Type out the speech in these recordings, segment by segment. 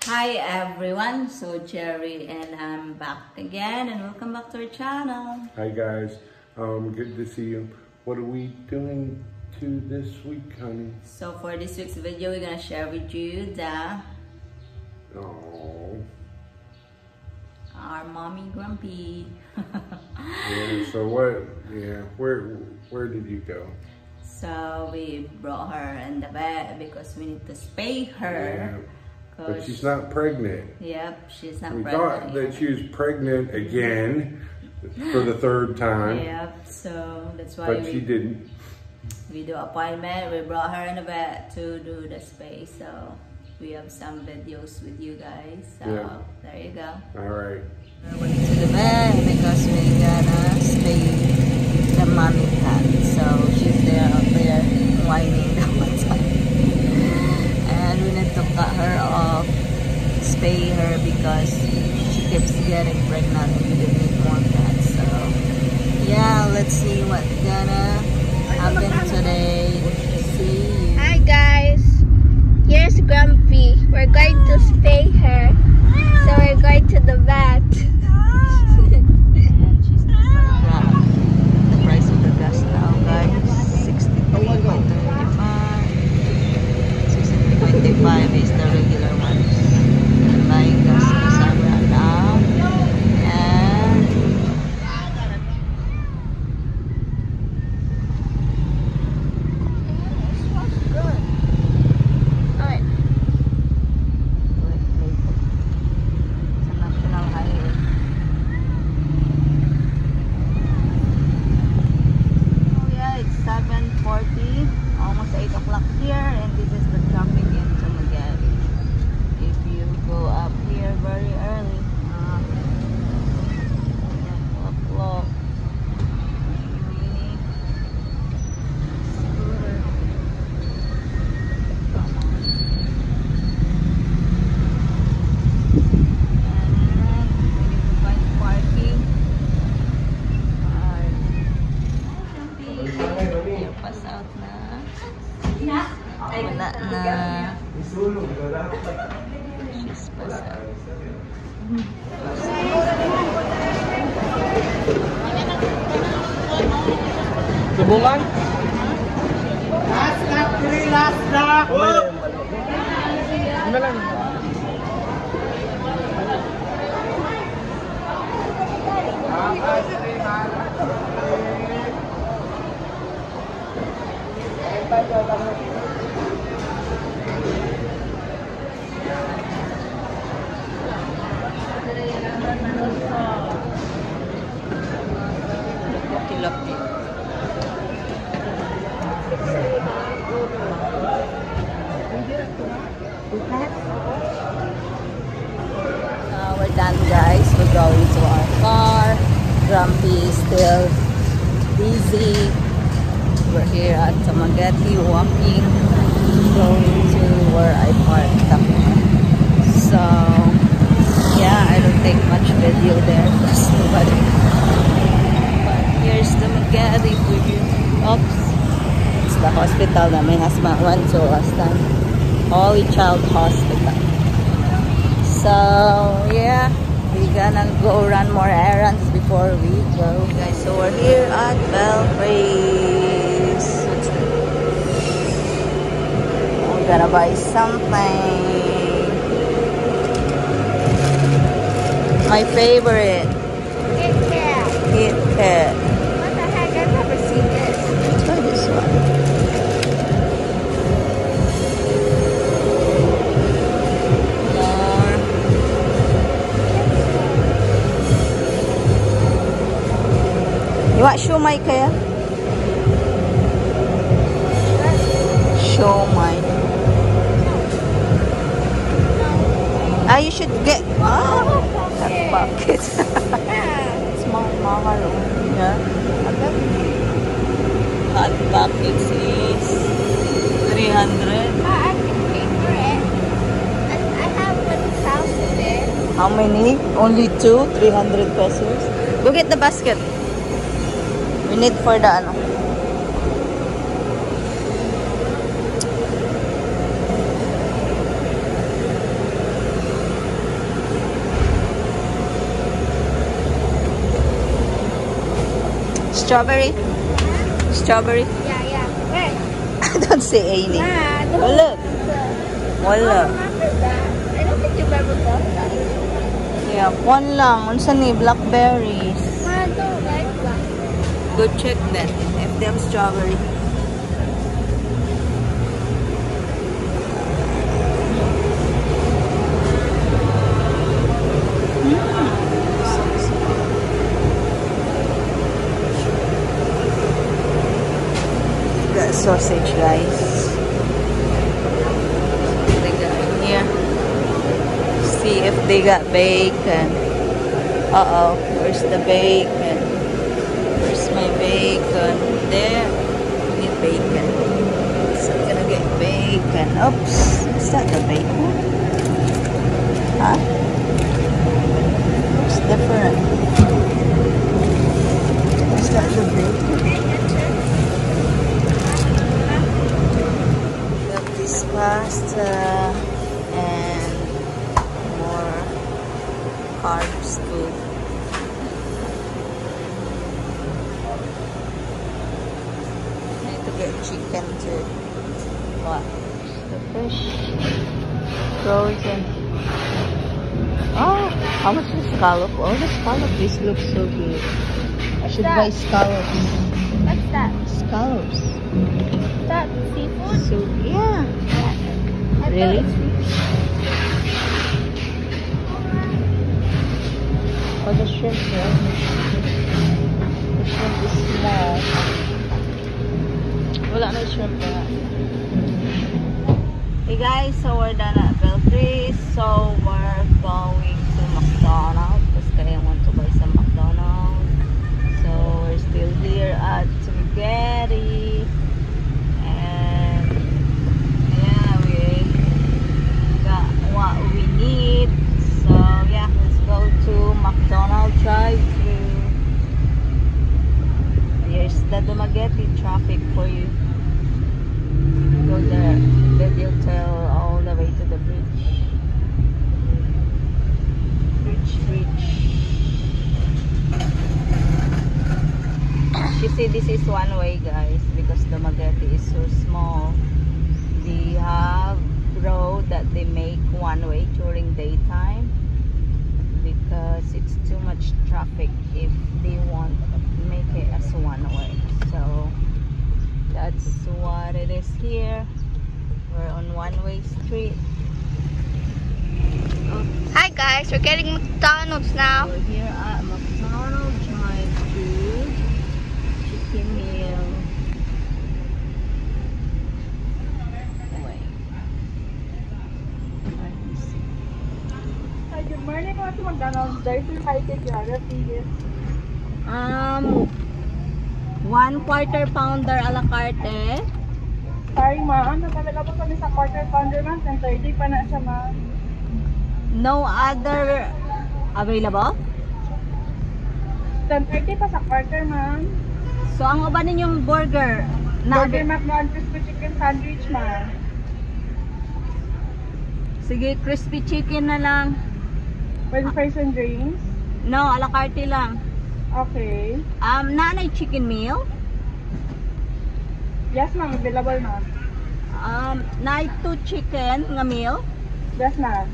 Hi everyone, so Jerry and I'm back again and welcome back to our channel. Hi guys, good to see you. What are we doing this week, honey? So for this week's video, we're gonna share with you our mommy grumpy. Yeah, so what? Yeah, where did you go? So we brought her in the bed because we need to spay her. Yeah, but she's not pregnant. Yep, she's not pregnant. We thought that she was pregnant again for the third time. Yep, so that's why she didn't. We do appointment, we brought her in the bed to do the spay. So we have some videos with you guys. So yeah. There you go. Alright. We went to the bed because we're gonna spay the mommy cat. So she's there up there whining the whole time. And we need to cut her off, spay her because she keeps getting pregnant and we didn't need more cats. So yeah, let's see what's gonna happen today. See you. Hi guys, here's Grumpy. We're going to spay her, so we're going to the vet. And she's the price of the gas now, guys, 63.25. 60.25 is the regular ones. And buying gas is around now. And almost 8 o'clock here, and this is the traffic in Tumagali. If you go up here very early, 12 o'clock, mini scooter. And we need to find parking. Pass out na. Wala na. She's pass out. Hubungan? Last lap, 3 last lap. Ano lang? Lucky. We're done, guys. We're going to our car. Grumpy is still busy. We're here at Tumagali walking, going to where I parked the car. So yeah, I don't take much video there because nobody. But here's Tumagali for you. Oops, it's the hospital that my husband went to last time. Holy Child Hospital. So yeah, we're gonna go run more errands before we go, guys. So we're here at Belfries. I'm gonna buy something. My favorite. Kit Kat. Kit Kat. What the heck? I've never seen this. Try this one. More. You want shumai kaya? Shumai. You should get hot pocket. Small mahal. Yeah. Hot pockets is 300. I can pay for it. I have 1,000 there. How many? Only 2? 300 pesos. Go get the basket. We need for the ano. Strawberry? Strawberry? Yeah. Where? Don't say any. Nah, Wala. Wala. I don't think you've ever done that. Yeah, one lang. Unsa ni blackberries? I don't like that. Go check that if they have strawberry. Got sausage, guys. They got in here. See if they got bacon. Uh-oh, where's the bacon? Where's my bacon? There. We need bacon. So I'm gonna get bacon. Oops. Is that the bacon? Huh? Looks different. Is that the bacon? Got this pasta and more carbs too. Need to get chicken too. What? The fish. Frozen. Oh, how much is scallop? Oh, the scallop. This looks so good. I should buy scallops. What's that? Scallops. Is that seafood? So, yeah. I Really? thought Oh, the shrimp here. The shrimp is small. Wala na shrimp na. Hey guys, so we're done at Belfries. So we're going to McDonald's because I want to buy some McDonald's. So we're still here at Spaghetti. And yeah, we got what we need. So yeah, let's go to McDonald's drive-thru. Here's the Dumaguete traffic for you. Go there, then you'll tell all the way to the bridge. Bridge. You see, this is one way, guys, because Dumaguete is so small. They have road that they make one way during daytime because it's too much traffic if they want to make it as one way. So that's what it is here. We're on one-way street. Hi guys, we're getting McDonald's now. We're here at McDonald's drive-thru. Chicken meal. Wait. Let me see. Hi, good morning mga sa McDonald's. Drive-thru high geography. 1/4 pounder a la carte. Sorry ma'am, nagpapalabas kami sa quarter pounder ma'am. 10:30 pa na siya ma'am. No other available? 10:30 pa sa quarter ma'am. So ang uban ninyong burger na Burger McDonald's crispy chicken sandwich ma'am. sige, crispy chicken na lang. With fries and drinks. No, a la carte lang. Okay. Nanay chicken meal. Yes ma'am, available ma'am. Nay 2 chicken nga meal. Yes ma'am.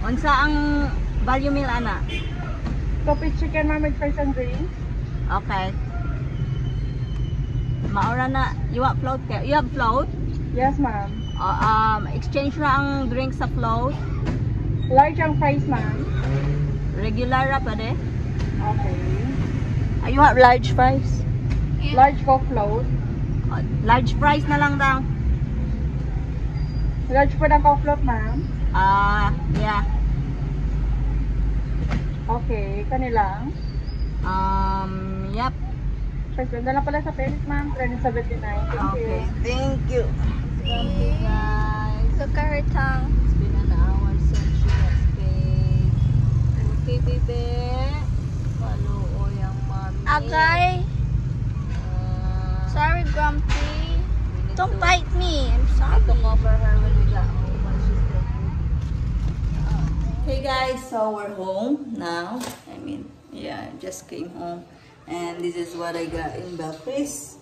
Unsa ang value meal ana? Coffee chicken ma'am with fries and drinks. Okay. Maura na. You want float? You have float? Yes ma'am. Exchange na ang drink sa float. Large ang fries ma'am. Regular ra pa de. Okay. You have large fries? Large Coke float. Large fries na lang daw. Large po ng Coke float ma'am. Yeah. Okay, kanilang. Yep. First, ganda lang pala sa Paris ma'am. 379. Thank Okay. you. Thank you. Thank you, guys. Look at her tongue. It's been an hour since she has paid. Okay, baby. Paluo yung mommy. Agay. Sorry, Grumpy. Don't bite me. I'm I sorry. took over her when we got home, but she's still good. Hey guys, so we're home now. I mean, yeah, just came home. And this is what I got in Belkris.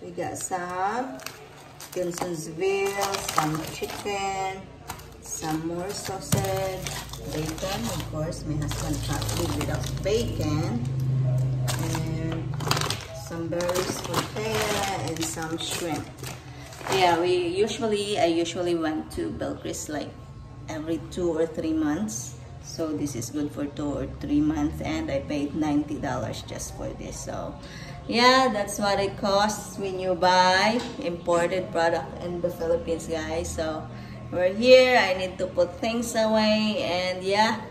We got some Gensonsville, some chicken, some more sausage, bacon. Of course, my husband can't live without bacon. And some berries for Thea and some shrimp. Yeah, I usually went to Belkris like every 2 or 3 months. So this is good for 2 or 3 months, and I paid $90 just for this. So yeah, that's what it costs when you buy imported product in the Philippines, guys. So we're here. I need to put things away, and yeah,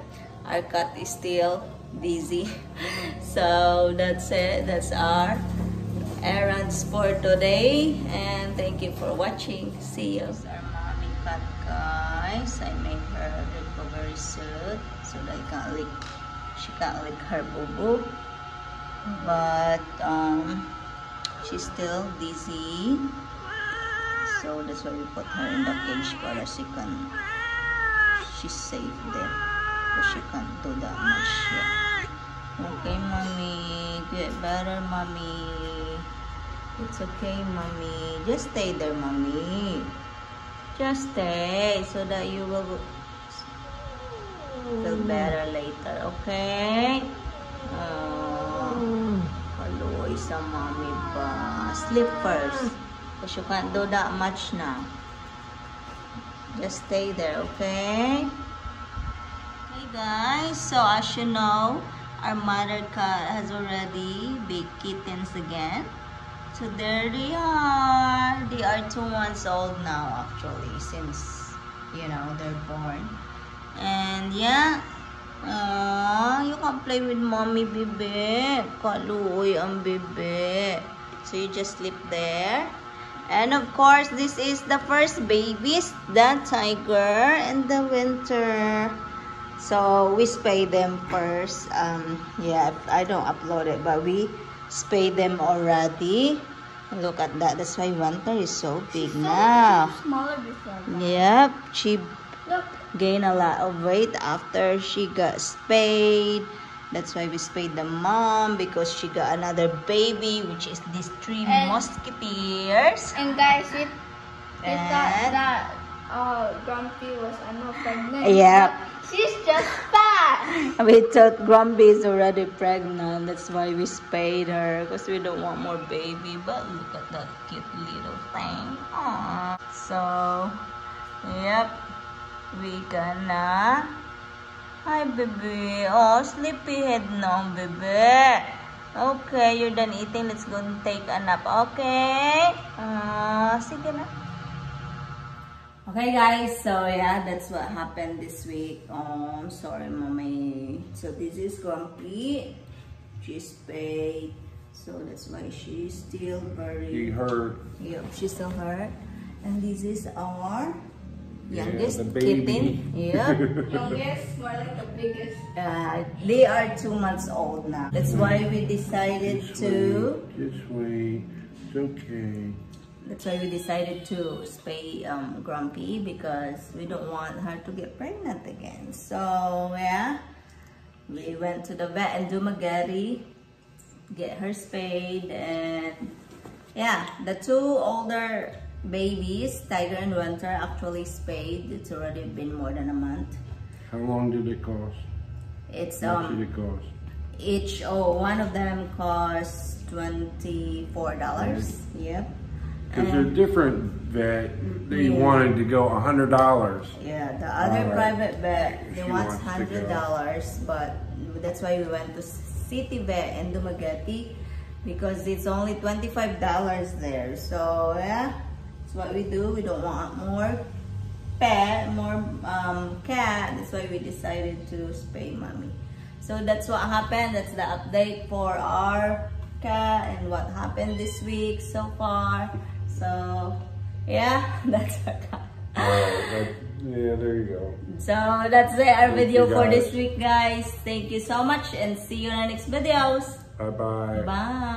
our cat is still busy. So that's it. That's our errands for today, and thank you for watching. See you. This is our mommy cat, guys. I made her recovery suit so that she can't lick her boo-boo, but she's still dizzy, so that's why we put her in the cage para she's safe there, but she can't do that much yet. Okay, mommy, get better, mommy. It's okay, mommy. Just stay there, mommy. Just stay so that you will feel better later, okay? Kaluoy sa mommy ba? Sleep first, because you can't do that much now. Just stay there, okay? Hey guys, so as you know, our mother cat has already big kittens again. So there they are. They are 2 months old now, actually, since, you know, they're born. And yeah, you can play with mommy, bebe. Kaluoy ang bebe. So you just sleep there. And of course, this is the first babies, the tiger in the winter. So we spay them first. Yeah, I don't upload it, but we spay them already. Look at that. That's why Winter is so big now. Smaller before. Yep, she Look. gained a lot of weight after she got spayed. That's why we spayed the mom, because she got another baby, which is these 3 musketeers. And guys, we thought And that Grumpy was pregnant. Yep. She's just fat. We thought Grumpy is already pregnant. That's why we spayed her, because we don't want more baby. But look at that cute little thing. Aww. So, yep. We gonna... Hi, baby. Oh, sleepyhead no, baby. Okay, you're done eating. Let's go and take a nap. Okay? Sige na. Okay guys, so yeah, that's what happened this week. Sorry mommy. So this is Grumpy. She's spayed, so that's why she's still very... She hurt. Yep, she's still hurt. And this is our youngest the baby. kitten. Yep. Youngest, more like the biggest. They are 2 months old now. That's why we decided to... Just wait. It's okay. That's why we decided to spay Grumpy, because we don't want her to get pregnant again. So yeah, we went to the vet in Dumaguete, get her spayed, and yeah, the 2 older babies, Tiger and Winter, actually spayed. It's already been more than a month. How long did it cost? It's How much did it cost? each one of them costs $24. Yep. Because they're different vet. They Yeah. wanted to go $100. Yeah, the other Alright. private vet, they She want wants to go. $100, but that's why we went to City Vet in Dumaguete, because it's only $25 there. So yeah, that's what we do. We don't want more cat. That's why we decided to spay mommy. So that's what happened. That's the update for our cat and what happened this week so far. So yeah, that's our cat. Yeah, there you go. So that's it, our Thank video you, for guys. this week, guys. Thank you so much, and see you in the next videos. Bye-bye. Bye.